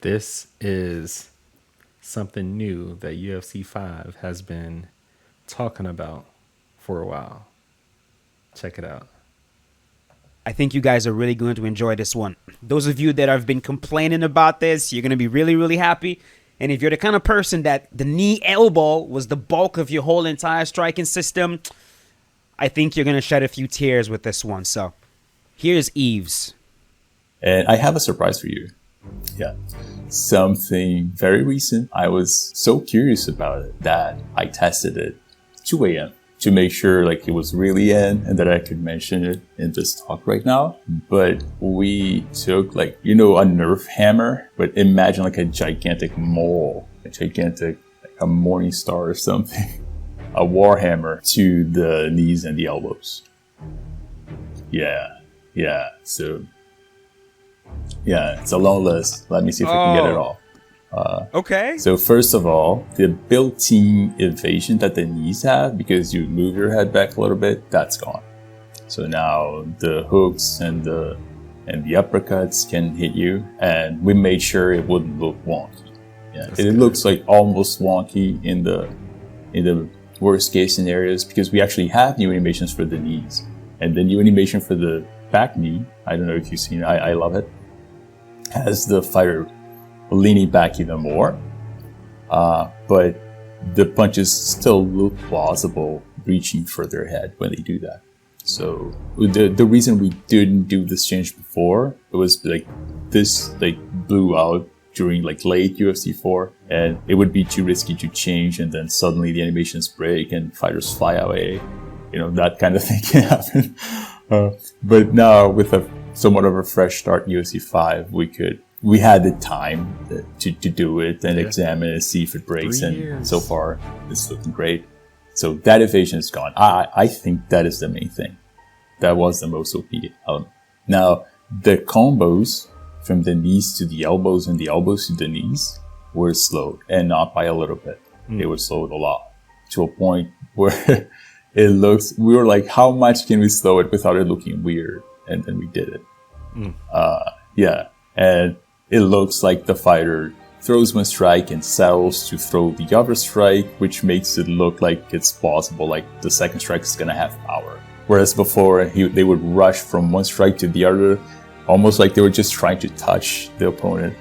This is something new that UFC 5 has been talking about for a while. Check it out. I think you guys are really going to enjoy this one. Those of you that have been complaining about this, you're going to be really, really happy. And if you're the kind of person that the knee elbow was the bulk of your whole entire striking system, I think you're going to shed a few tears with this one. So here's Yves. And I have a surprise for you. Yeah. Something very recent. I was so curious about it that I tested it 2 a.m. to make sure like it was really in and that I could mention it in this talk right now. But we took like, a Nerf hammer, but imagine like a gigantic mole, like a morning star or something, a war hammer to the knees and the elbows. Yeah. So, yeah, it's a long list. Let me see if we can get it all. Okay. So first of all, the built-in evasion that the knees have, because you move your head back a little bit, that's gone. So now the hooks and the uppercuts can hit you, and we made sure it wouldn't look wonky. Yeah, it looks like almost wonky in the worst case scenarios because we actually have new animations for the knees, and the new animation for the back knee. I don't know if you've seen it. I love it. Has the fighter leaning back even more, but the punches still look plausible reaching further ahead when they do that. So the reason we didn't do this change before, it was like this like blew out during like late UFC 4, and it would be too risky to change, and then suddenly the animations break and fighters fly away. That kind of thing can happen. But now with a somewhat of a fresh start in UFC 5, we had the time to do it and examine it and see if it breaks. And so far, it's looking great. So that evasion is gone. I think that is the main thing. That was the most OP element. Now, the combos from the knees to the elbows and the elbows to the knees were slowed, and not by a little bit. They were slowed a lot, to a point where we were like, how much can we slow it without it looking weird? And then we did it. And it looks like the fighter throws one strike and settles to throw the other strike, which makes it look like it's plausible, like the second strike is going to have power. Whereas before, they would rush from one strike to the other, almost like they were just trying to touch the opponent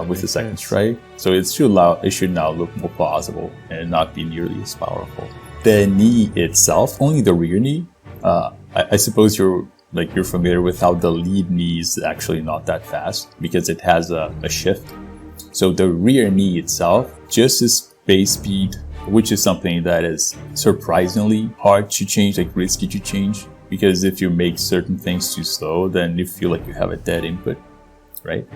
with the second strike. So it should now look more plausible and not be nearly as powerful. The knee itself, only the rear knee, I suppose you're familiar with how the lead knee is actually not that fast because it has a shift. So the rear knee itself, just as base speed, which is something that is surprisingly hard to change, like risky to change, because if you make certain things too slow, then you feel like you have a dead input, right?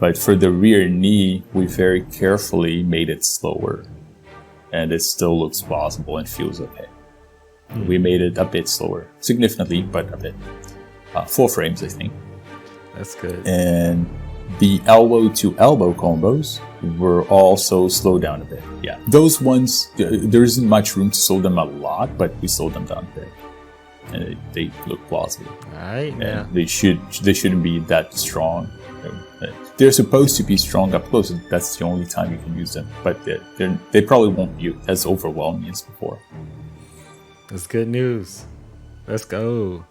But for the rear knee, we very carefully made it slower, and it still looks plausible and feels okay. We made it a bit slower, significantly, but a bit. 4 frames, I think. That's good. And the elbow to elbow combos were also slowed down a bit. Yeah, those ones, there isn't much room to slow them a lot, but we slowed them down a bit, and they look plausible. All right, yeah. They shouldn't be that strong. They're supposed to be strong up close. That's the only time you can use them, but they probably won't be as overwhelming as before. That's good news. Let's go.